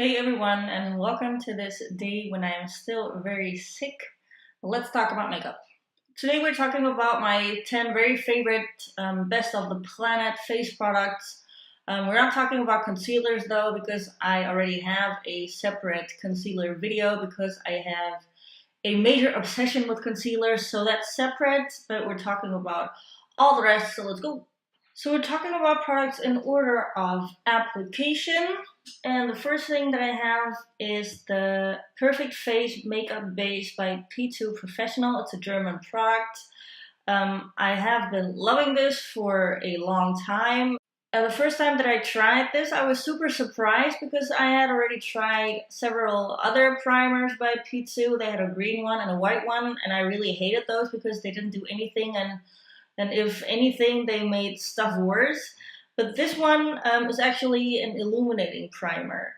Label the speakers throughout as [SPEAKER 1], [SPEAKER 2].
[SPEAKER 1] Hey everyone, and welcome to this day when I am still very sick. Let's talk about makeup. Today we're talking about my 10 very favorite best of the planet face products. We're not talking about concealers though, because I already have a separate concealer video because I have a major obsession with concealers, so that's separate, but we're talking about all the rest, so let's go. So we're talking about products in order of application. And the first thing that I have is the Perfect Face Makeup Base by P2 Professional. It's a German product. I have been loving this for a long time. And the first time that I tried this, I was super surprised because I had already tried several other primers by P2. They had a green one and a white one, and I really hated those because they didn't do anything, and if anything, they made stuff worse. But this one is actually an illuminating primer.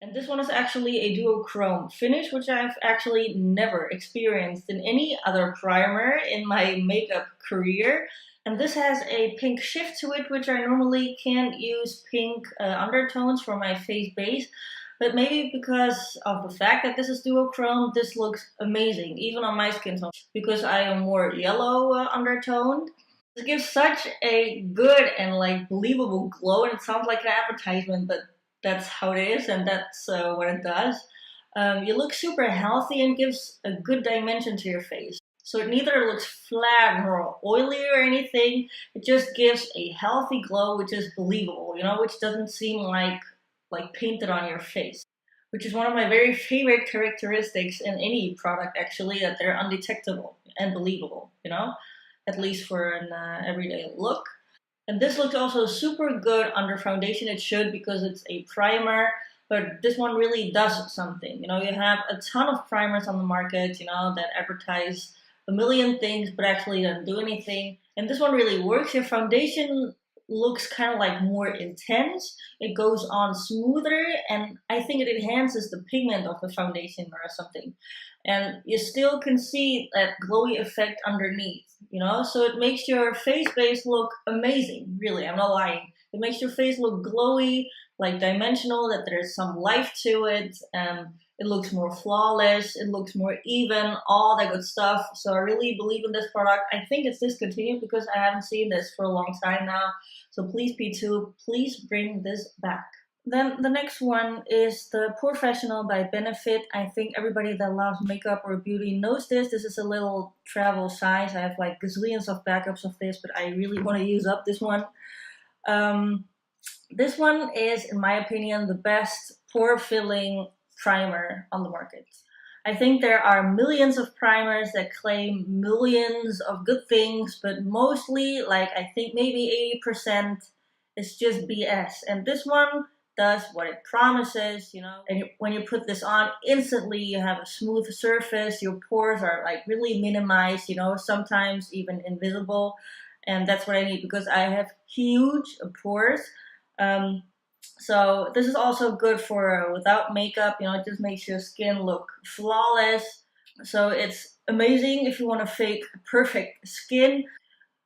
[SPEAKER 1] And this one is actually a duochrome finish, which I've actually never experienced in any other primer in my makeup career. And this has a pink shift to it, which I normally can't use pink undertones for my face base. But maybe because of the fact that this is duochrome, this looks amazing, even on my skin tone, because I am more yellow undertoned. This gives such a good and like believable glow, and it sounds like an advertisement, but that's how it is, and that's what it does. You look super healthy and gives a good dimension to your face. So it neither looks flat nor oily or anything. It just gives a healthy glow, which is believable, which doesn't seem like painted on your face. Which is one of my very favorite characteristics in any product, actually, that they're undetectable and believable, at least for an everyday look. And this looks also super good under foundation. It should, because it's a primer, but this one really does something. You have a ton of primers on the market, that advertise a million things, but actually don't do anything. And this one really works. Your foundation looks kind of like more intense. It goes on smoother, and I think it enhances the pigment of the foundation or something. And you still can see that glowy effect underneath, so it makes your face base look amazing. Really, I'm not lying. It makes your face look glowy, like dimensional, that there's some life to it, and it looks more flawless, it looks more even, all that good stuff. So I really believe in this product. I think it's discontinued because I haven't seen this for a long time now. So please, P2, please bring this back. Then the next one is the Porefessional by Benefit. I think everybody that loves makeup or beauty knows this. This is a little travel size. I have like gazillions of backups of this, but I really want to use up this one. This one is, in my opinion, the best pore filling primer on the market. I think there are millions of primers that claim millions of good things, but mostly, like I think maybe 80% is just BS. And this one does what it promises, and when you put this on, instantly you have a smooth surface. Your pores are like really minimized, sometimes even invisible. And that's what I need because I have huge pores. So this is also good for without makeup, it just makes your skin look flawless. So it's amazing if you want to fake perfect skin.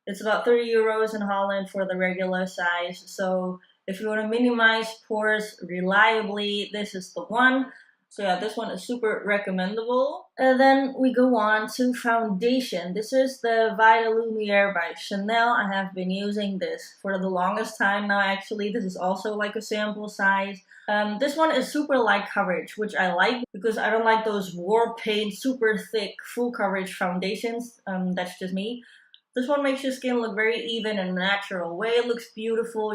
[SPEAKER 1] It's about 30 euros in Holland for the regular size. So if you want to minimize pores reliably, this is the one. So yeah, this one is super recommendable. And then we go on to foundation. This is the Vitalumiere by Chanel. I have been using this for the longest time now, actually. This is also like a sample size. This one is super light coverage, which I like because I don't like those war paint, super thick, full coverage foundations. That's just me. This one makes your skin look very even in a natural way. It looks beautiful,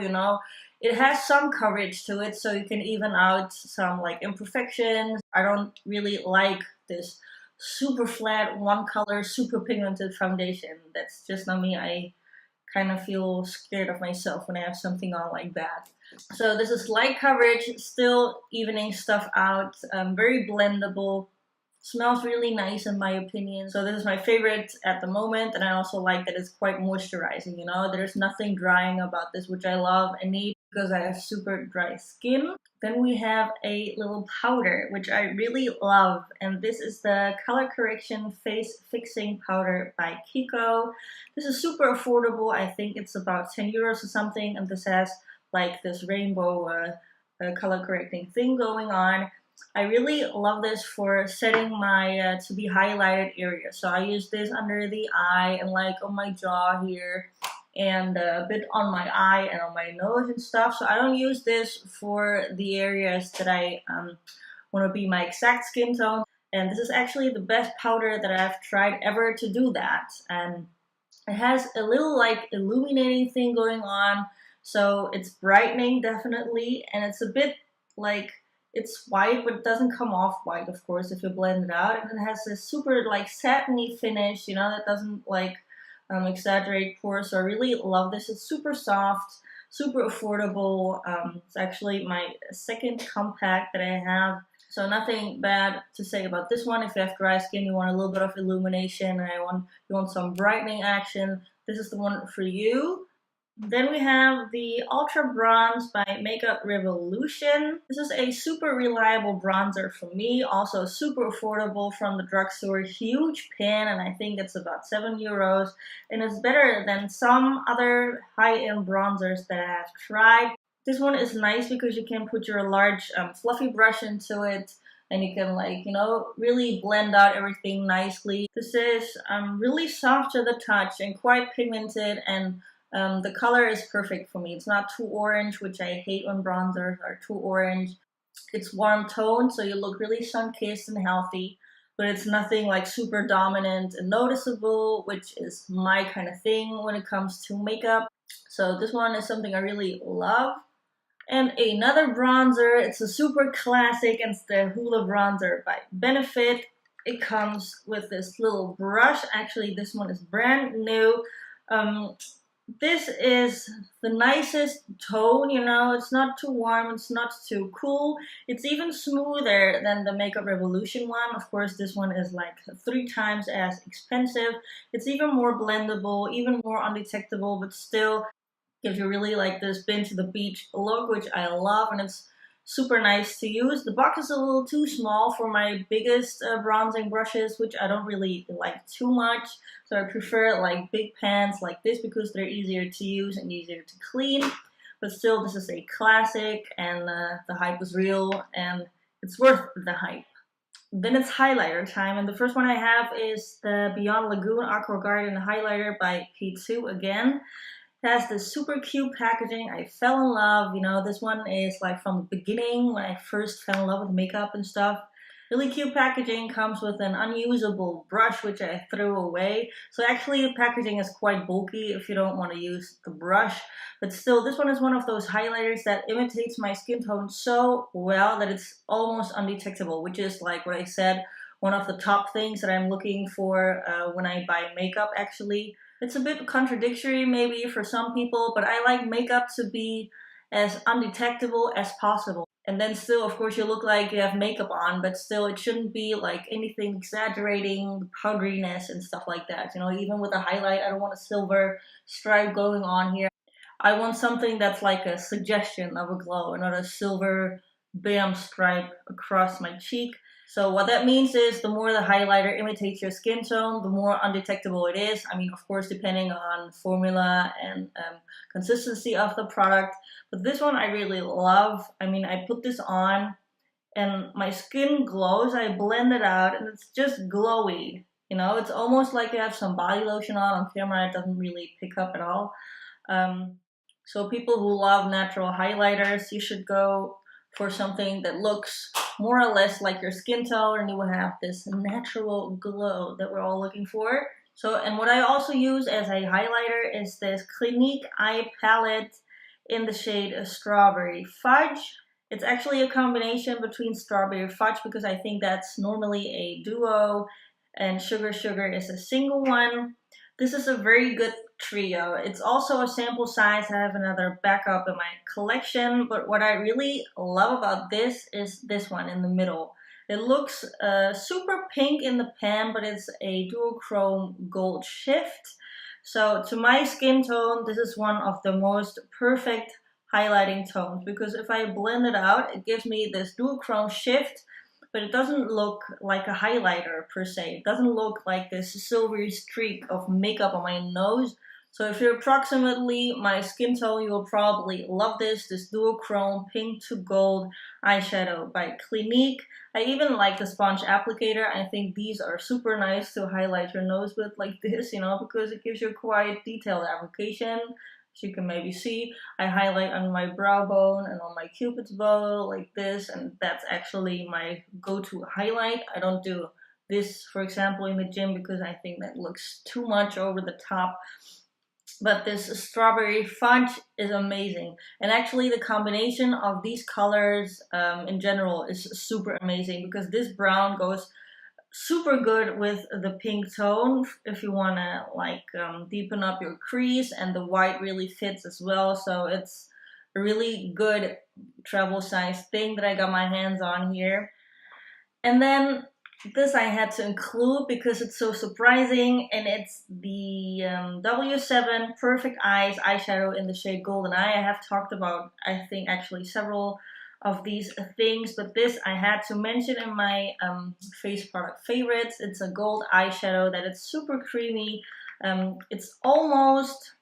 [SPEAKER 1] It has some coverage to it, so you can even out some like imperfections. I don't really like this super flat, one color, super pigmented foundation. That's just not me. I kind of feel scared of myself when I have something on like that. So this is light coverage, still evening stuff out, very blendable. Smells really nice in my opinion. So this is my favorite at the moment, and I also like that it's quite moisturizing, There's nothing drying about this, which I love and need because I have super dry skin. Then we have a little powder, which I really love, and this is the Color Correction Face Fixing Powder by Kiko. This is super affordable. I think it's about 10 euros or something, and this has like this rainbow color correcting thing going on. I really love this for setting my to be highlighted area. So I use this under the eye and like on my jaw here, and a bit on my eye and on my nose and stuff. So I don't use this for the areas that I want to be my exact skin tone. And this is actually the best powder that I've tried ever to do that. And it has a little like illuminating thing going on. So it's brightening definitely. And it's a bit like, it's white, but it doesn't come off white, of course, if you blend it out. And it has this super like satiny finish, you know, that doesn't like exaggerate pores. So I really love this. It's super soft, super affordable. It's actually my second compact that I have. So nothing bad to say about this one. If you have dry skin, you want a little bit of illumination, and you want some brightening action, this is the one for you. Then we have the Ultra Bronze by Makeup Revolution. This is a super reliable bronzer for me, also super affordable from the drugstore. Huge pan, and I think it's about €7. And it's better than some other high-end bronzers that I have tried. This one is nice because you can put your large fluffy brush into it, and you can, like, you know, really blend out everything nicely. This is really soft to the touch and quite pigmented, and the color is perfect for me. It's not too orange, which I hate when bronzers are too orange. It's warm toned, so you look really sun-kissed and healthy, but it's nothing like super dominant and noticeable, which is my kind of thing when it comes to makeup. So this one is something I really love. And another bronzer, it's a super classic, and it's the Hoola bronzer by Benefit. It comes with this little brush. Actually, this one is brand new. This is the nicest tone, you know, it's not too warm, it's not too cool. It's even smoother than the Makeup Revolution one. Of course, this one is like 3 times as expensive. It's even more blendable, even more undetectable, but still gives you really like this been to the beach look, which I love, and it's super nice to use. The box is a little too small for my biggest bronzing brushes, which I don't really like too much. So I prefer like big pans like this because they're easier to use and easier to clean. But still, this is a classic, and the hype is real, and it's worth the hype. Then it's highlighter time, and the first one I have is the Beyond Lagoon Aqua Garden highlighter by P2 again. It has this super cute packaging. I fell in love. You know, this one is like from the beginning when I first fell in love with makeup and stuff. Really cute packaging. Comes with an unusable brush, which I threw away. So actually the packaging is quite bulky if you don't want to use the brush. But still, this one is one of those highlighters that imitates my skin tone so well that it's almost undetectable, which is like what I said, one of the top things that I'm looking for when I buy makeup actually. It's a bit contradictory maybe for some people, but I like makeup to be as undetectable as possible. And then still, of course, you look like you have makeup on, but still it shouldn't be like anything exaggerating powderiness and stuff like that. You know, even with a highlight, I don't want a silver stripe going on here. I want something that's like a suggestion of a glow and not a silver bam stripe across my cheek. So what that means is the more the highlighter imitates your skin tone, the more undetectable it is. I mean, of course, depending on formula and consistency of the product. But this one I really love. I mean, I put this on and my skin glows. I blend it out and it's just glowy. You know, it's almost like you have some body lotion on camera. It doesn't really pick up at all. So people who love natural highlighters, you should go for something that looks more or less like your skin tone, and you will have this natural glow that we're all looking for. So, and what I also use as a highlighter is this Clinique eye palette in the shade Strawberry Fudge. It's actually a combination between Strawberry Fudge because I think that's normally a duo, and Sugar Sugar is a single one. This is a very good trio. It's also a sample size. I have another backup in my collection, but what I really love about this is this one in the middle. It looks super pink in the pan, but it's a duochrome gold shift. So to my skin tone, this is one of the most perfect highlighting tones because if I blend it out, it gives me this duochrome shift, but it doesn't look like a highlighter per se. It doesn't look like this silvery streak of makeup on my nose. So if you're approximately my skin tone, you will probably love this duochrome pink to gold eyeshadow by Clinique. I even like the sponge applicator. I think these are super nice to highlight your nose with like this, you know, because it gives you a quite detailed application. As you can maybe see, I highlight on my brow bone and on my cupid's bow like this, and that's actually my go-to highlight. I don't do this, for example, in the gym because I think that looks too much over the top. But this strawberry fudge is amazing, and actually the combination of these colors in general is super amazing, because this brown goes super good with the pink tone if you want to like deepen up your crease, and the white really fits as well. So it's a really good travel size thing that I got my hands on here. And then this I had to include because it's so surprising, and it's the W7 Perfect Eyes eyeshadow in the shade Golden Eye. I have talked about, I think, actually several of these things, but this I had to mention in my face product favorites. It's a gold eyeshadow that it's super creamy. It's almost,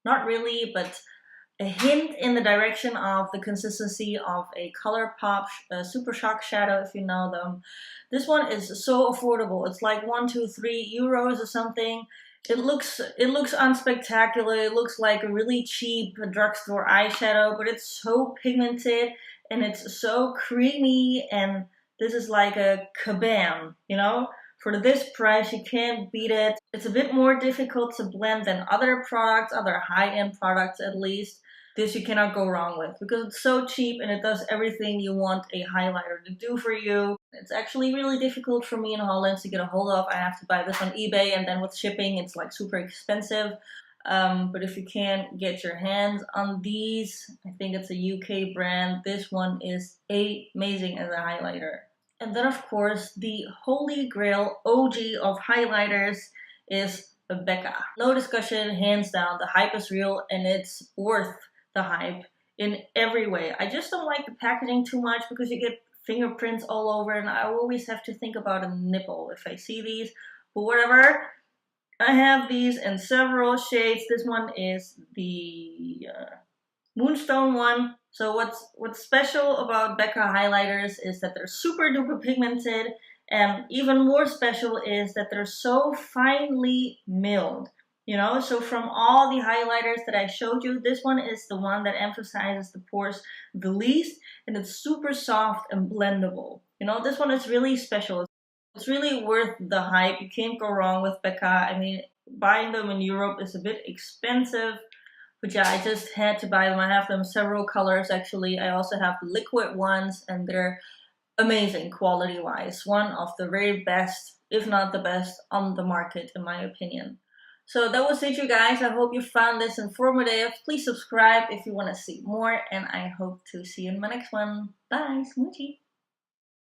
[SPEAKER 1] not really, but a hint in the direction of the consistency of a ColourPop Super Shock shadow, if you know them. This one is so affordable. It's like 1, 2, 3 euros or something. It looks unspectacular. It looks like a really cheap drugstore eyeshadow, but it's so pigmented and it's so creamy, and this is like a kabam, you know? For this price, you can't beat it. It's a bit more difficult to blend than other products, other high-end products at least. This you cannot go wrong with because it's so cheap and it does everything you want a highlighter to do for you. It's actually really difficult for me in Holland to get a hold of. I have to buy this on eBay, and then with shipping it's like super expensive. But if you can't get your hands on these, I think it's a UK brand, this one is amazing as a highlighter. And then of course the holy grail OG of highlighters is Becca. No discussion, hands down, the hype is real and it's worth the hype in every way. I just don't like the packaging too much because you get fingerprints all over, and I always have to think about a nipple if I see these, but whatever. I have these in several shades. This one is the Moonstone one. So what's special about Becca highlighters is that they're super duper pigmented, and even more special is that they're so finely milled. You know, so from all the highlighters that I showed you, this one is the one that emphasizes the pores the least, and it's super soft and blendable. You know, this one is really special. It's really worth the hype. You can't go wrong with Becca. I mean, buying them in Europe is a bit expensive, but yeah, I just had to buy them. I have them several colors actually. I also have the liquid ones, and they're amazing quality-wise. One of the very best, if not the best, on the market in my opinion. So that was it, you guys. I hope you found this informative. Please subscribe if you want to see more, and I hope to see you in my next one. Bye, smoochie.